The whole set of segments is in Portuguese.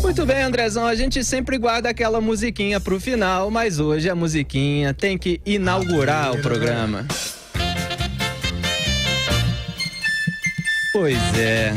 Muito bem, Andrezão, a gente sempre guarda aquela musiquinha pro final, mas hoje a musiquinha tem que inaugurar o programa. Pois é.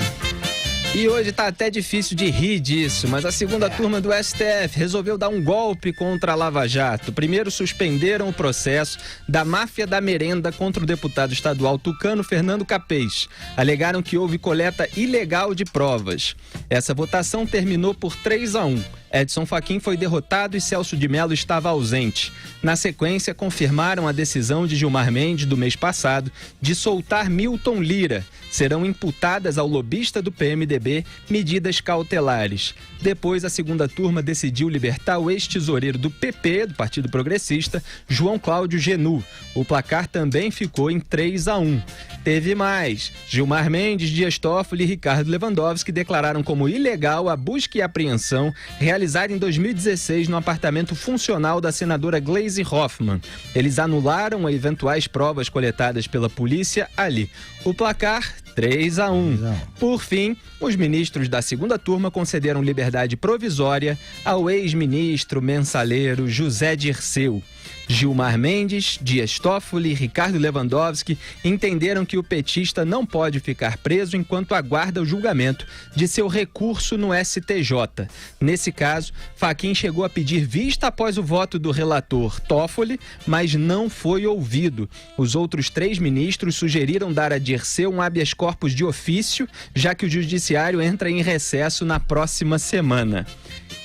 E hoje tá até difícil de rir disso, mas a segunda turma do STF resolveu dar um golpe contra a Lava Jato. Primeiro suspenderam o processo da máfia da merenda contra o deputado estadual tucano Fernando Capês. Alegaram que houve coleta ilegal de provas. Essa votação terminou por 3-1. Edson Fachin foi derrotado e Celso de Mello estava ausente. Na sequência, confirmaram a decisão de Gilmar Mendes do mês passado de soltar Milton Lira. Serão imputadas ao lobista do PMDB medidas cautelares. Depois, a segunda turma decidiu libertar o ex-tesoureiro do PP, do Partido Progressista, João Cláudio Genu. O placar também ficou em 3-1. Teve mais. Gilmar Mendes, Dias Toffoli e Ricardo Lewandowski declararam como ilegal a busca e apreensão realizada em 2016 no apartamento funcional da senadora Gleisi Hoffmann. Eles anularam eventuais provas coletadas pela polícia ali. O placar, 3-1. Por fim, os ministros da segunda turma concederam liberdade provisória ao ex-ministro mensaleiro José Dirceu. Gilmar Mendes, Dias Toffoli e Ricardo Lewandowski entenderam que o petista não pode ficar preso enquanto aguarda o julgamento de seu recurso no STJ. Nesse caso, Fachin chegou a pedir vista após o voto do relator Toffoli, mas não foi ouvido. Os outros 3 ministros sugeriram dar a Dirceu um habeas corpus de ofício, já que o judiciário entra em recesso na próxima semana.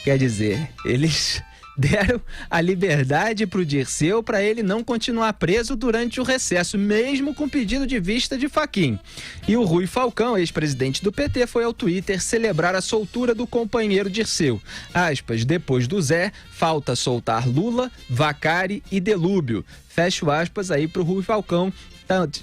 Quer dizer, eles deram a liberdade para o Dirceu para ele não continuar preso durante o recesso, mesmo com pedido de vista de Fachin. E o Rui Falcão, ex-presidente do PT, foi ao Twitter celebrar a soltura do companheiro Dirceu. Aspas, depois do Zé, falta soltar Lula, Vacari e Delúbio. Fecho aspas aí para o Rui Falcão.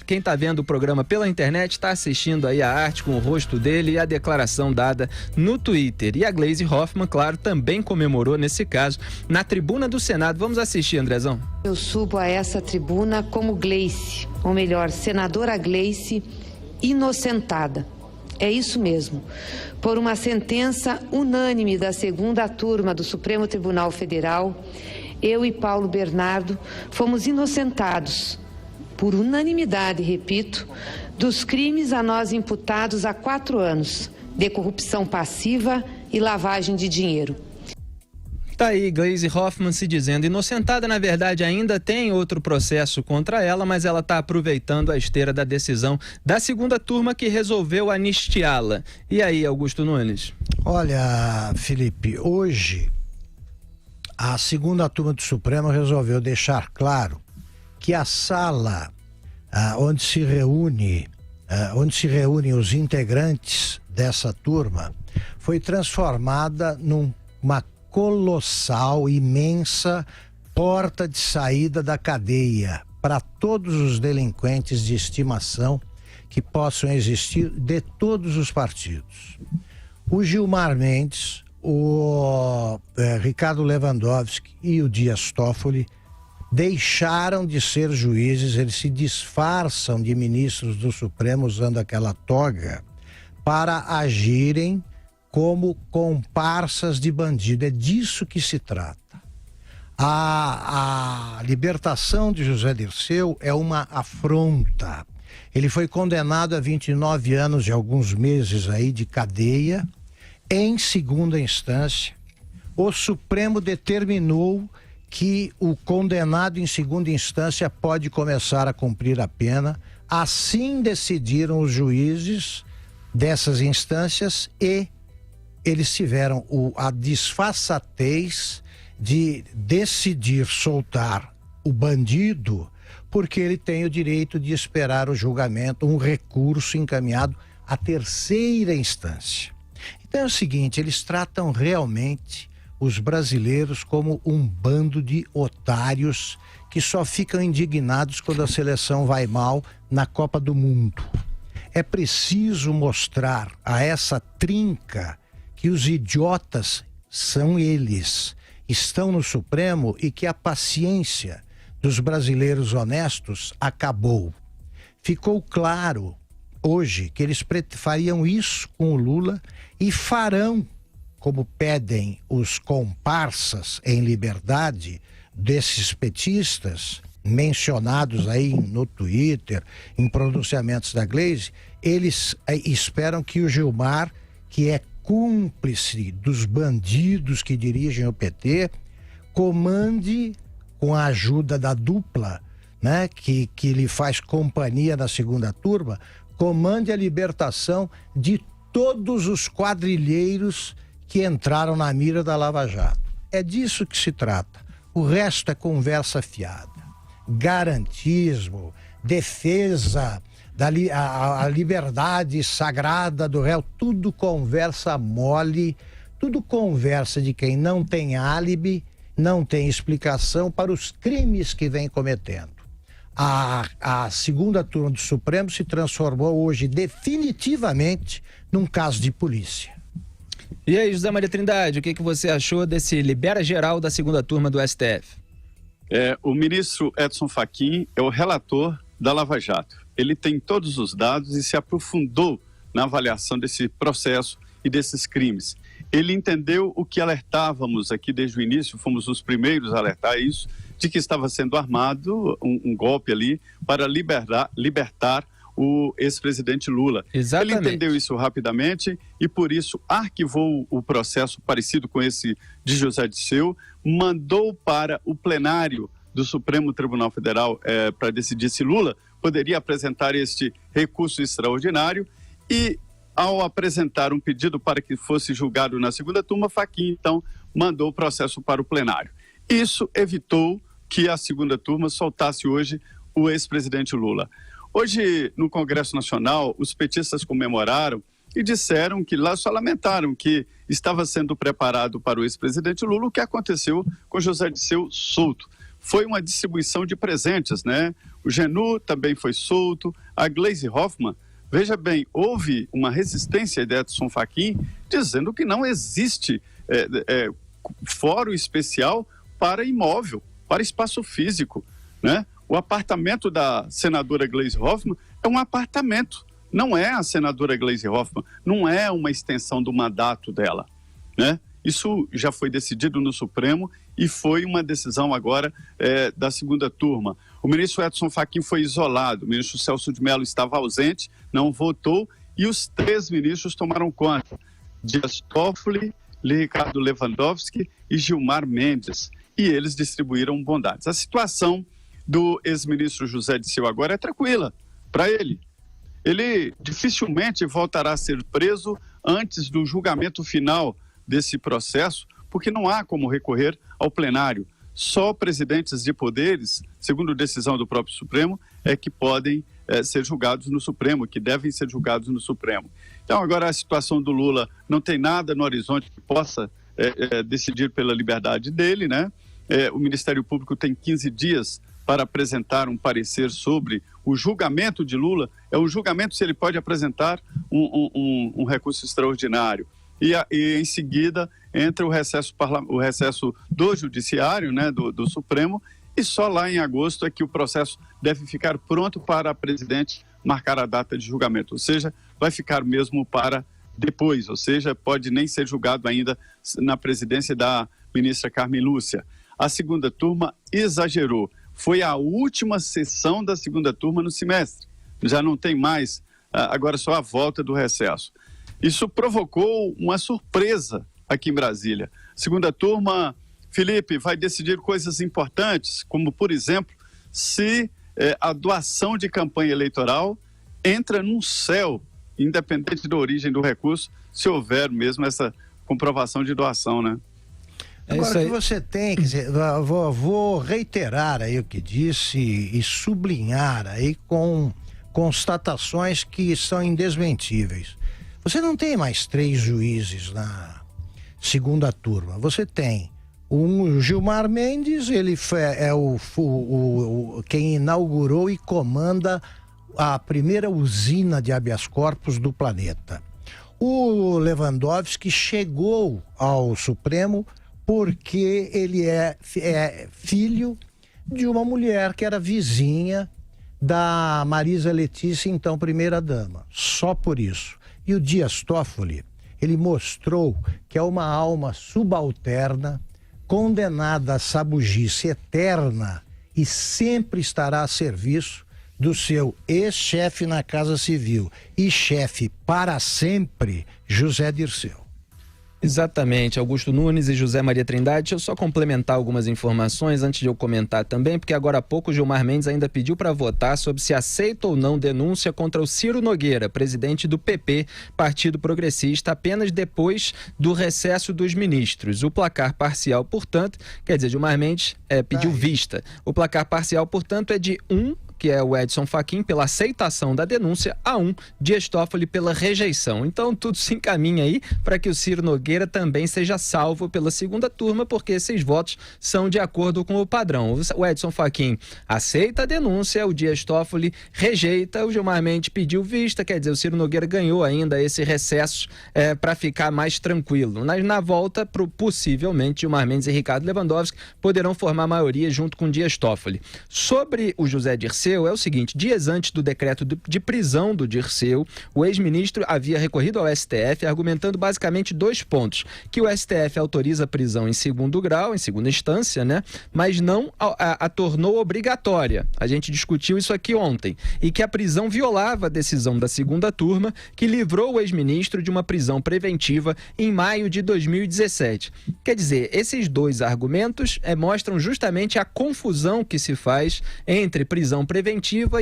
Quem está vendo o programa pela internet está assistindo aí a arte com o rosto dele e a declaração dada no Twitter. E a Gleisi Hoffmann, claro, também comemorou nesse caso na tribuna do Senado. Vamos assistir, Andrezão. Eu subo a essa tribuna como Gleisi, ou melhor, senadora Gleisi, inocentada. É isso mesmo. Por uma sentença unânime da segunda turma do Supremo Tribunal Federal, eu e Paulo Bernardo fomos inocentados, por unanimidade, repito, dos crimes a nós imputados há 4 anos, de corrupção passiva e lavagem de dinheiro. Tá aí Gleisi Hoffmann se dizendo inocentada. Na verdade, ainda tem outro processo contra ela, mas ela está aproveitando a esteira da decisão da segunda turma que resolveu anistiá-la. E aí, Augusto Nunes? Olha, Felipe, hoje a segunda turma do Supremo resolveu deixar claro que a sala onde se reúnem os integrantes dessa turma foi transformada numa colossal, imensa porta de saída da cadeia para todos os delinquentes de estimação que possam existir de todos os partidos. O Gilmar Mendes, o Ricardo Lewandowski e o Dias Toffoli deixaram de ser juízes, eles se disfarçam de ministros do Supremo usando aquela toga para agirem como comparsas de bandido. É disso que se trata. A libertação de José Dirceu é uma afronta. Ele foi condenado a 29 anos e alguns meses aí de cadeia em segunda instância. O Supremo determinou que o condenado em segunda instância pode começar a cumprir a pena. Assim decidiram os juízes dessas instâncias e eles tiveram a disfarçatez de decidir soltar o bandido porque ele tem o direito de esperar o julgamento, um recurso encaminhado à terceira instância. Então é o seguinte, eles tratam realmente os brasileiros como um bando de otários que só ficam indignados quando a seleção vai mal na Copa do Mundo. É preciso mostrar a essa trinca que os idiotas são eles, estão no Supremo e que a paciência dos brasileiros honestos acabou. Ficou claro hoje que eles fariam isso com o Lula e farão como pedem os comparsas em liberdade desses petistas, mencionados aí no Twitter, em pronunciamentos da Gleisi, eles esperam que o Gilmar, que é cúmplice dos bandidos que dirigem o PT, comande, com a ajuda da dupla, né, que lhe faz companhia na segunda turma, comande a libertação de todos os quadrilheiros que entraram na mira da Lava Jato. É disso que se trata. O resto é conversa fiada. Garantismo, defesa a liberdade sagrada do réu, tudo conversa mole, tudo conversa de quem não tem álibi, não tem explicação para os crimes que vem cometendo. A segunda turma do Supremo se transformou hoje definitivamente num caso de polícia. E aí, José Maria Trindade, o que você achou desse libera geral da segunda turma do STF? O ministro Edson Fachin é o relator da Lava Jato. Ele tem todos os dados e se aprofundou na avaliação desse processo e desses crimes. Ele entendeu o que alertávamos aqui desde o início, fomos os primeiros a alertar isso, de que estava sendo armado um golpe ali para libertar o ex-presidente Lula. Exatamente. Ele entendeu isso rapidamente e, por isso, arquivou o processo parecido com esse de José Dirceu, mandou para o plenário do Supremo Tribunal Federal para decidir se Lula poderia apresentar este recurso extraordinário e, ao apresentar um pedido para que fosse julgado na segunda turma, Fachin, então, mandou o processo para o plenário. Isso evitou que a segunda turma soltasse hoje o ex-presidente Lula. Hoje, no Congresso Nacional, os petistas comemoraram e disseram que lá só lamentaram que estava sendo preparado para o ex-presidente Lula o que aconteceu com José Dirceu solto. Foi uma distribuição de presentes, né? O Genu também foi solto, a Gleisi Hoffmann. Veja bem, houve uma resistência de Edson Fachin dizendo que não existe fórum especial para imóvel, para espaço físico, né? O apartamento da senadora Gleisi Hoffmann é um apartamento, não é a senadora Gleisi Hoffmann, não é uma extensão do mandato dela, né? Isso já foi decidido no Supremo e foi uma decisão agora da segunda turma. O ministro Edson Fachin foi isolado, o ministro Celso de Mello estava ausente, não votou e os 3 ministros tomaram conta. Dias Toffoli, Ricardo Lewandowski e Gilmar Mendes. E eles distribuíram bondades. A situação do ex-ministro José Dirceu agora é tranquila para ele. Ele dificilmente voltará a ser preso antes do julgamento final desse processo, porque não há como recorrer ao plenário. Só presidentes de poderes, segundo decisão do próprio Supremo, é que podem ser julgados no Supremo, que devem ser julgados no Supremo. Então, agora a situação do Lula não tem nada no horizonte que possa decidir pela liberdade dele, né? O Ministério Público tem 15 dias para apresentar um parecer sobre o julgamento de Lula. É um julgamento se ele pode apresentar um recurso extraordinário. E em seguida entra o recesso do Judiciário, né, do Supremo, e só lá em agosto é que o processo deve ficar pronto para a presidente marcar a data de julgamento. Ou seja, vai ficar mesmo para depois, ou seja, pode nem ser julgado ainda na presidência da ministra Carmen Lúcia. A segunda turma exagerou. Foi a última sessão da segunda turma no semestre. Já não tem mais, agora só a volta do recesso. Isso provocou uma surpresa aqui em Brasília. Segunda turma, Felipe, vai decidir coisas importantes, como, por exemplo, se a doação de campanha eleitoral entra num céu, independente da origem do recurso, se houver mesmo essa comprovação de doação, né? Agora, o que você tem, quer dizer, vou reiterar aí o que disse e sublinhar aí com constatações que são indesmentíveis. Você não tem mais 3 juízes na segunda turma. Você tem o Gilmar Mendes, ele é quem inaugurou e comanda a primeira usina de habeas corpus do planeta. O Lewandowski chegou ao Supremo porque ele é filho de uma mulher que era vizinha da Marisa Letícia, então primeira-dama. Só por isso. E o Dias Toffoli, ele mostrou que é uma alma subalterna, condenada à sabugice eterna e sempre estará a serviço do seu ex-chefe na Casa Civil e chefe para sempre, José Dirceu. Exatamente, Augusto Nunes e José Maria Trindade. Deixa eu só complementar algumas informações antes de eu comentar também, porque agora há pouco o Gilmar Mendes ainda pediu para votar sobre se aceita ou não denúncia contra o Ciro Nogueira, presidente do PP, Partido Progressista, apenas depois do recesso dos ministros. O placar parcial, portanto, quer dizer, Gilmar Mendes pediu vista. O placar parcial, portanto, é de 1, que é o Edson Fachin, pela aceitação da denúncia, a 1, Dias Toffoli pela rejeição. Então, tudo se encaminha aí para que o Ciro Nogueira também seja salvo pela segunda turma, porque esses votos são de acordo com o padrão. O Edson Fachin aceita a denúncia, o Dias Toffoli rejeita, o Gilmar Mendes pediu vista, quer dizer, o Ciro Nogueira ganhou ainda esse recesso para ficar mais tranquilo. Na volta, possivelmente, Gilmar Mendes e Ricardo Lewandowski poderão formar maioria junto com Dias Toffoli. Sobre o José Dirceu, é o seguinte: dias antes do decreto de prisão do Dirceu, o ex-ministro havia recorrido ao STF argumentando basicamente 2 pontos: que o STF autoriza a prisão em segundo grau, em segunda instância, né? Mas não a tornou obrigatória. A gente discutiu isso aqui ontem. E que a prisão violava a decisão da segunda turma, que livrou o ex-ministro de uma prisão preventiva em maio de 2017. Quer dizer, esses 2 argumentos mostram justamente a confusão que se faz entre prisão preventiva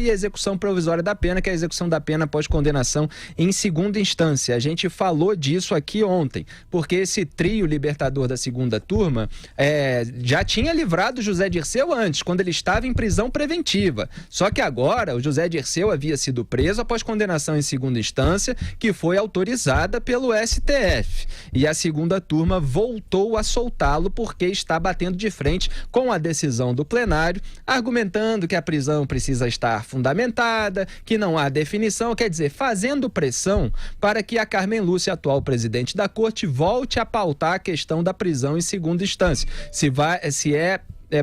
e execução provisória da pena, que é a execução da pena após condenação em segunda instância. A gente falou disso aqui ontem, porque esse trio libertador da segunda turma já tinha livrado o José Dirceu antes, quando ele estava em prisão preventiva. Só que agora o José Dirceu havia sido preso após condenação em segunda instância, que foi autorizada pelo STF. E a segunda turma voltou a soltá-lo porque está batendo de frente com a decisão do plenário, argumentando que a prisão precisa estar fundamentada, que não há definição, quer dizer, fazendo pressão para que a Carmen Lúcia, atual presidente da corte, volte a pautar a questão da prisão em segunda instância, se é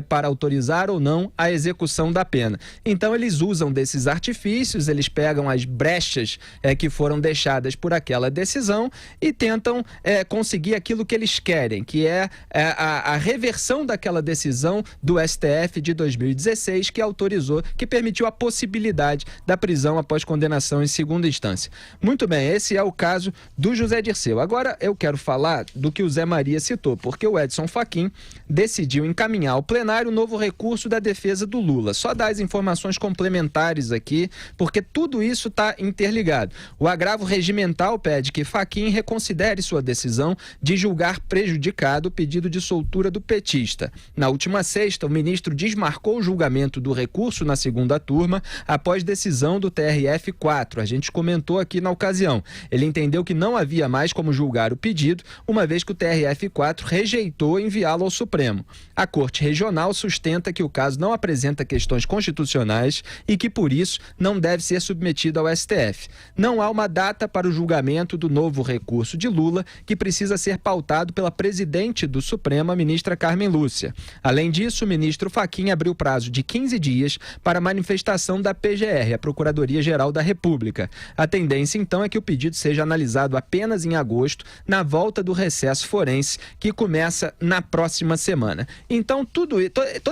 para autorizar ou não a execução da pena. Então eles usam desses artifícios, eles pegam as brechas que foram deixadas por aquela decisão e tentam conseguir aquilo que eles querem, que é a reversão daquela decisão do STF de 2016 que autorizou, que permitiu a possibilidade da prisão após condenação em segunda instância. Muito bem, esse é o caso do José Dirceu. Agora eu quero falar do que o Zé Maria citou, porque o Edson Fachin decidiu encaminhar ao plenário o novo recurso da defesa do Lula. Só dar as informações complementares aqui, porque tudo isso está interligado. O agravo regimental pede que Fachin reconsidere sua decisão de julgar prejudicado o pedido de soltura do petista. Na última sexta, o ministro desmarcou o julgamento do recurso na segunda turma após decisão do TRF4. A gente comentou aqui na ocasião. Ele entendeu que não havia mais como julgar o pedido, uma vez que o TRF4 rejeitou enviá-lo ao Supremo. A Corte Regional sustenta que o caso não apresenta questões constitucionais e que, por isso, não deve ser submetido ao STF. Não há uma data para o julgamento do novo recurso de Lula, que precisa ser pautado pela presidente do Supremo, a ministra Carmen Lúcia. Além disso, o ministro Fachin abriu prazo de 15 dias para manifestação da PGR, a Procuradoria-Geral da República. A tendência, então, é que o pedido seja analisado apenas em agosto, na volta do recesso forense, que começa na próxima semana. Então, todo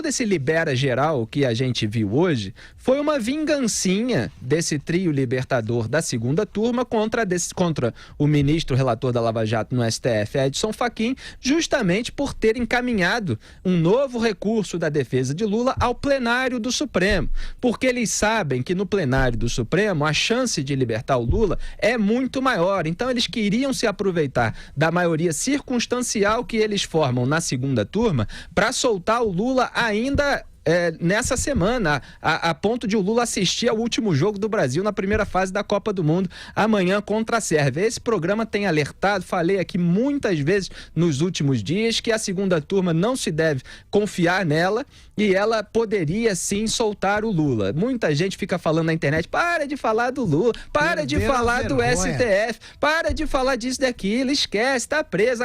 esse libera geral que a gente viu hoje foi uma vingancinha desse trio libertador da segunda turma contra o ministro relator da Lava Jato no STF, Edson Fachin, justamente por ter encaminhado um novo recurso da defesa de Lula ao plenário do Supremo, porque eles sabem que no plenário do Supremo a chance de libertar o Lula é muito maior. Então eles queriam se aproveitar da maioria circunstancial que eles formam na segunda turma para soltar o Lula ainda nessa semana, a ponto de o Lula assistir ao último jogo do Brasil na primeira fase da Copa do Mundo, amanhã contra a Sérvia. Esse programa tem alertado, falei aqui muitas vezes nos últimos dias, que a segunda turma não se deve confiar nela e ela poderia sim soltar o Lula. Muita gente fica falando na internet: para de falar do Lula, para de falar do STF, para de falar disso, daquilo, esquece, tá preso,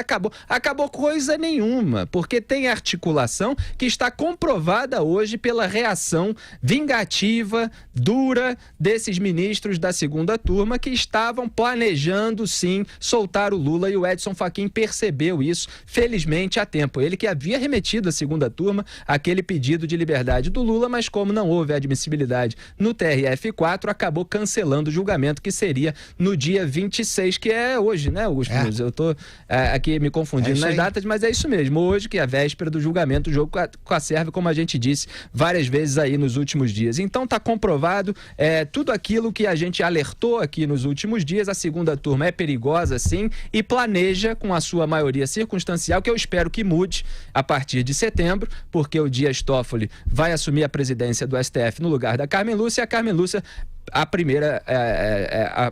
acabou coisa nenhuma, porque tem articulação que está comprovada hoje pela reação vingativa, dura, desses ministros da segunda turma que estavam planejando, sim, soltar o Lula, e o Edson Fachin percebeu isso, felizmente, a tempo. Ele que havia remetido à segunda turma aquele pedido de liberdade do Lula, mas como não houve admissibilidade no TRF4, acabou cancelando o julgamento, que seria no dia 26, que é hoje, né, Augusto Nunes? Eu tô aqui me confundindo nas datas, mas é isso mesmo, hoje, que é a véspera do julgamento, o jogo com a Sérvia, como a gente disse várias vezes aí nos últimos dias. Então tá comprovado tudo aquilo que a gente alertou aqui nos últimos dias. A segunda turma é perigosa, sim, e planeja com a sua maioria circunstancial, que eu espero que mude a partir de setembro, porque o Dias Toffoli vai assumir a presidência do STF no lugar da Carmen Lúcia, e a Carmen Lúcia, a primeira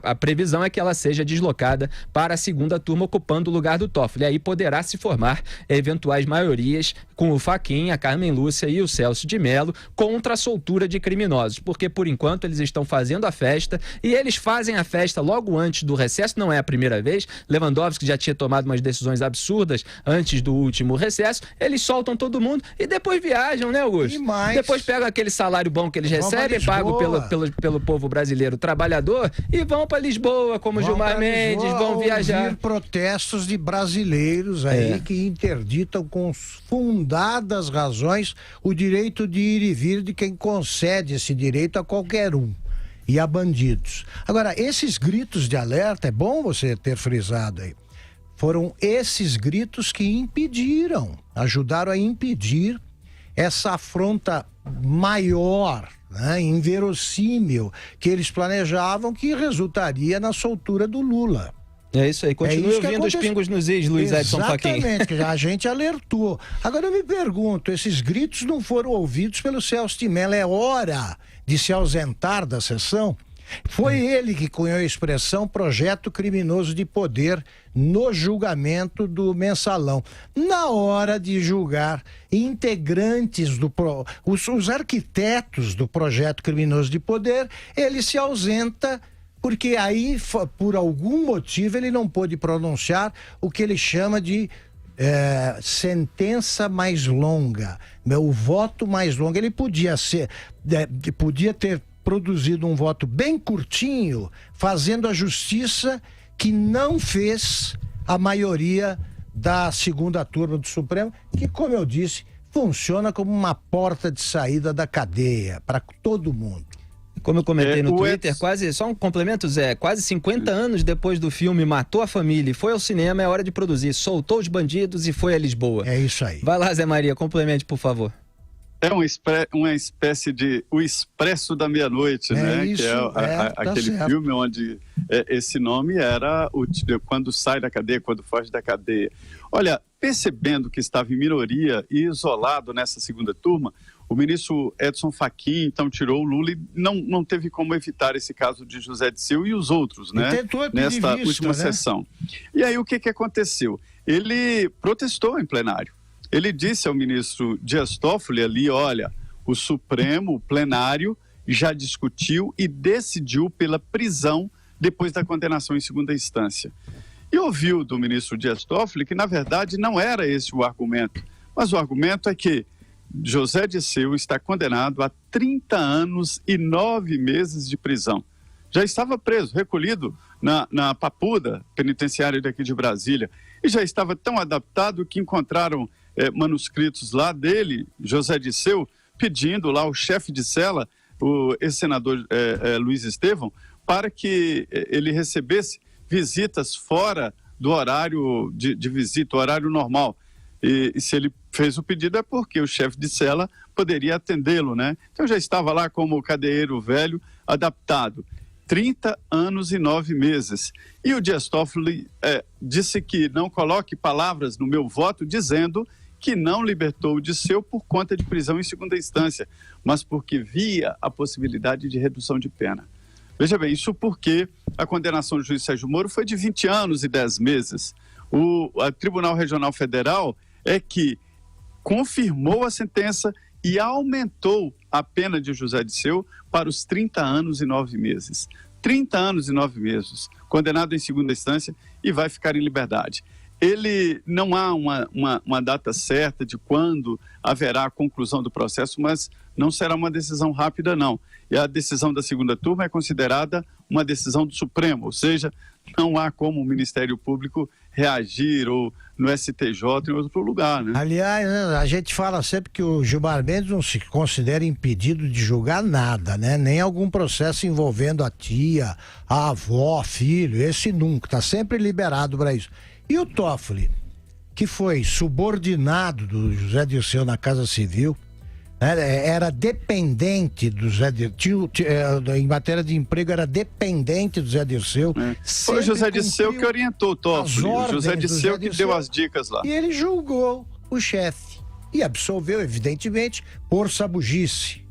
a previsão é que ela seja deslocada para a segunda turma, ocupando o lugar do Toffoli. Aí poderá se formar eventuais maiorias com o Fachin, a Carmen Lúcia e o Celso de Mello contra a soltura de criminosos, porque por enquanto eles estão fazendo a festa, e eles fazem a festa logo antes do recesso. Não é a primeira vez. Lewandowski já tinha tomado umas decisões absurdas antes do último recesso. Eles soltam todo mundo e depois viajam, né, Augusto? Depois pegam aquele salário bom que eles recebem, pago pelo povo brasileiro trabalhador, e vão para Lisboa, como Gilmar Mendes, vão viajar. Protestos de brasileiros aí que interditam com fundadas razões o direito de ir e vir de quem concede esse direito a qualquer um, e a bandidos. Agora, esses gritos de alerta, é bom você ter frisado aí, foram esses gritos que ajudaram a impedir essa afronta maior, inverossímil, que eles planejavam, que resultaria na soltura do Lula. É isso aí, continue ouvindo os pingos nos is, Luiz Edson Fachin. Exatamente, que a gente alertou. Agora eu me pergunto, esses gritos não foram ouvidos pelo Celso de Mello? É hora de se ausentar da sessão? Foi ele que cunhou a expressão projeto criminoso de poder no julgamento do Mensalão. Na hora de julgar integrantes os arquitetos do projeto criminoso de poder, ele se ausenta, porque aí, por algum motivo, ele não pôde pronunciar o que ele chama de sentença mais longa, o voto mais longo. Ele podia ter produzido um voto bem curtinho, fazendo a justiça que não fez a maioria da segunda turma do Supremo, que, como eu disse, funciona como uma porta de saída da cadeia para todo mundo. Como eu comentei no Twitter, só um complemento, Zé, quase 50 anos depois do filme Matou a Família e foi ao cinema, é hora de produzir. Soltou os bandidos e foi a Lisboa. É isso aí. Vai lá, Zé Maria, complemente, por favor. É uma espécie de O Expresso da Meia-Noite, né? Isso, que aquele filme onde esse nome era quando sai da cadeia, quando foge da cadeia. Olha, percebendo que estava em minoria e isolado nessa segunda turma, o ministro Edson Fachin, então, tirou o Lula e não teve como evitar esse caso de José Dirceu e os outros, né? Nesta última sessão. E aí, o que aconteceu? Ele protestou em plenário. Ele disse ao ministro Dias Toffoli ali, olha, o Supremo, o plenário, já discutiu e decidiu pela prisão depois da condenação em segunda instância. E ouviu do ministro Dias Toffoli que, na verdade, não era esse o argumento, mas o argumento é que José Dirceu está condenado a 30 anos e 9 meses de prisão. Já estava preso, recolhido na Papuda, penitenciária daqui de Brasília, e já estava tão adaptado que encontraram manuscritos lá dele, José Dirceu, pedindo lá ao chefe de cela, o ex-senador Luiz Estevão, para que ele recebesse visitas fora do horário de visita, o horário normal. E se ele fez o pedido é porque o chefe de cela poderia atendê-lo, né? Então já estava lá como cadeieiro velho, adaptado. 30 anos e 9 meses. E o Dias Toffoli disse que não coloque palavras no meu voto dizendo que não libertou o Dirceu por conta de prisão em segunda instância, mas porque via a possibilidade de redução de pena. Veja bem, isso porque a condenação do juiz Sérgio Moro foi de 20 anos e 10 meses. O Tribunal Regional Federal é que confirmou a sentença e aumentou a pena de José Dirceu para os 30 anos e 9 meses. 30 anos e 9 meses, condenado em segunda instância e vai ficar em liberdade. ele não há uma data certa de quando haverá a conclusão do processo, mas não será uma decisão rápida, não. E a decisão da segunda turma é considerada uma decisão do Supremo, ou seja, não há como o Ministério Público reagir ou no STJ em outro lugar, né? Aliás, a gente fala sempre que o Gilmar Mendes não se considera impedido de julgar nada, né? Nem algum processo envolvendo a tia, a avó, filho, esse nunca, está sempre liberado para isso. E o Toffoli, que foi subordinado do José Dirceu na Casa Civil, né? Era dependente do José Dirceu, em matéria de emprego era dependente do José Dirceu. Foi o José Dirceu que orientou o Toffoli, o José Dirceu que deu as dicas lá. E ele julgou o chefe e absolveu, evidentemente, por sabugice.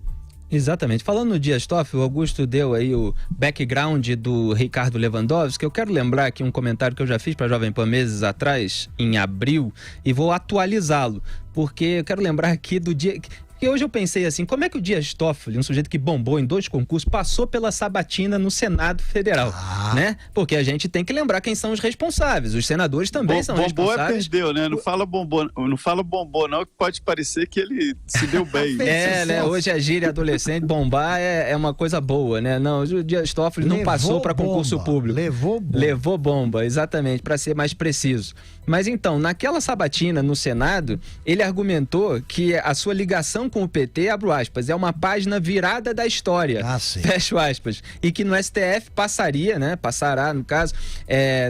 Exatamente. Falando no Dias Toffoli, o Augusto deu aí o background do Ricardo Lewandowski. Eu quero lembrar aqui um comentário que eu já fiz para a Jovem Pan meses atrás, em abril, e vou atualizá-lo, porque eu quero lembrar aqui do dia... E hoje eu pensei assim, como é que o Dias Toffoli, um sujeito que bombou em 2 concursos, passou pela sabatina no Senado Federal, né? Porque a gente tem que lembrar quem são os responsáveis, os senadores também são responsáveis. Bombou perdeu, né? Não fala bombou não, que pode parecer que ele se deu bem. Né? Hoje a gíria adolescente, bombar é uma coisa boa, né? Não, o Dias Toffoli não passou para concurso público. Levou bomba, exatamente, para ser mais preciso. Mas então, naquela sabatina no Senado, ele argumentou que a sua ligação com o PT, abro aspas, é uma página virada da história, fecho aspas, e que no STF passará, no caso,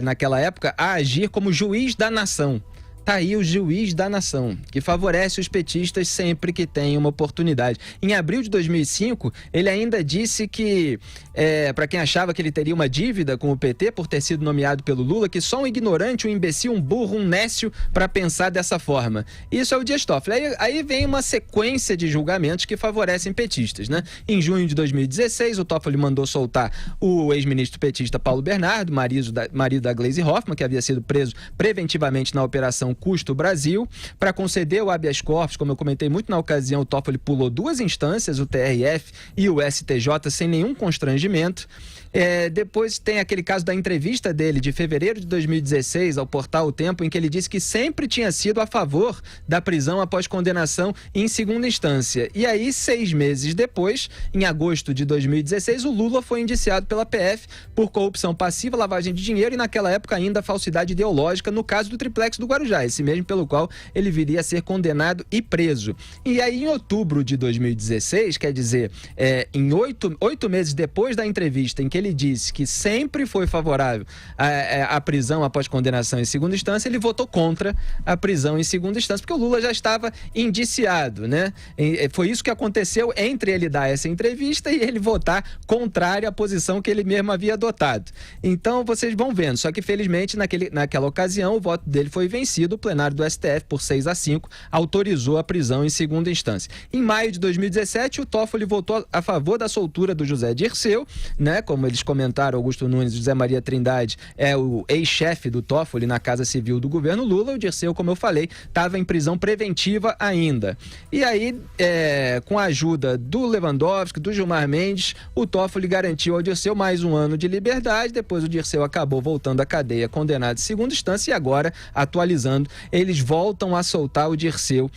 naquela época, a agir como juiz da nação. Tá aí o juiz da nação, que favorece os petistas sempre que tem uma oportunidade. Em abril de 2005, ele ainda disse que, para quem achava que ele teria uma dívida com o PT por ter sido nomeado pelo Lula, que só um ignorante, um imbecil, um burro, um nécio para pensar dessa forma. Isso é o Dias Toffoli. Aí vem uma sequência de julgamentos que favorecem petistas, né? Em junho de 2016, o Toffoli mandou soltar o ex-ministro petista Paulo Bernardo, marido da Gleisi Hoffmann, que havia sido preso preventivamente na Operação Custo Brasil, para conceder o habeas corpus. Como eu comentei muito na ocasião, o Toffoli pulou 2 instâncias, o TRF e o STJ, sem nenhum constrangimento. Depois tem aquele caso da entrevista dele de fevereiro de 2016 ao portal O Tempo, em que ele disse que sempre tinha sido a favor da prisão após condenação em segunda instância. E aí, 6 meses depois, em agosto de 2016, o Lula foi indiciado pela PF por corrupção passiva, lavagem de dinheiro e, naquela época, ainda falsidade ideológica, no caso do triplex do Guarujá, esse mesmo pelo qual ele viria a ser condenado e preso. E aí, em outubro de 2016, quer dizer, em 8 meses depois da entrevista em que ele disse que sempre foi favorável à prisão após condenação em segunda instância, ele votou contra a prisão em segunda instância, porque o Lula já estava indiciado, né? Foi isso que aconteceu entre ele dar essa entrevista e ele votar contrário à posição que ele mesmo havia adotado. Então, vocês vão vendo, só que felizmente naquela ocasião o voto dele foi vencido, o plenário do STF, por 6-5, autorizou a prisão em segunda instância. Em maio de 2017, o Toffoli votou a favor da soltura do José Dirceu, né? Como eles comentaram, Augusto Nunes e José Maria Trindade é o ex-chefe do Toffoli na Casa Civil do governo Lula. O Dirceu, como eu falei, estava em prisão preventiva ainda. E aí, com a ajuda do Lewandowski, do Gilmar Mendes, o Toffoli garantiu ao Dirceu mais 1 ano de liberdade. Depois o Dirceu acabou voltando à cadeia, condenado em segunda instância, e agora, atualizando, eles voltam a soltar o Dirceu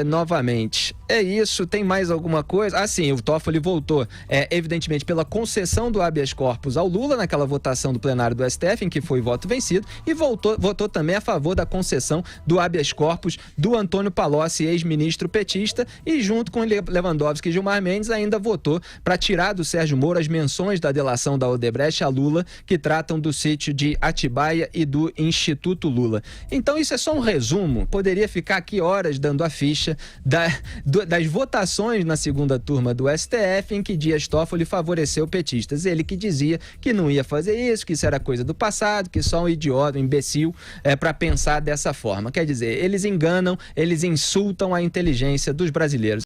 novamente. É isso, tem mais alguma coisa? Ah, sim, o Toffoli voltou, evidentemente, pela concessão do habeas corpus ao Lula, naquela votação do plenário do STF, em que foi voto vencido, e votou também a favor da concessão do habeas corpus do Antônio Palocci, ex-ministro petista, e junto com Lewandowski e Gilmar Mendes ainda votou para tirar do Sérgio Moro as menções da delação da Odebrecht a Lula, que tratam do sítio de Atibaia e do Instituto Lula. Então isso é só um resumo, poderia ficar aqui horas dando a ficha das votações na segunda turma do STF, em que Dias Toffoli favoreceu petistas. Ele que dizia que não ia fazer isso, que isso era coisa do passado, que só um idiota, um imbecil para pensar dessa forma. Quer dizer, eles enganam, eles insultam a inteligência dos brasileiros.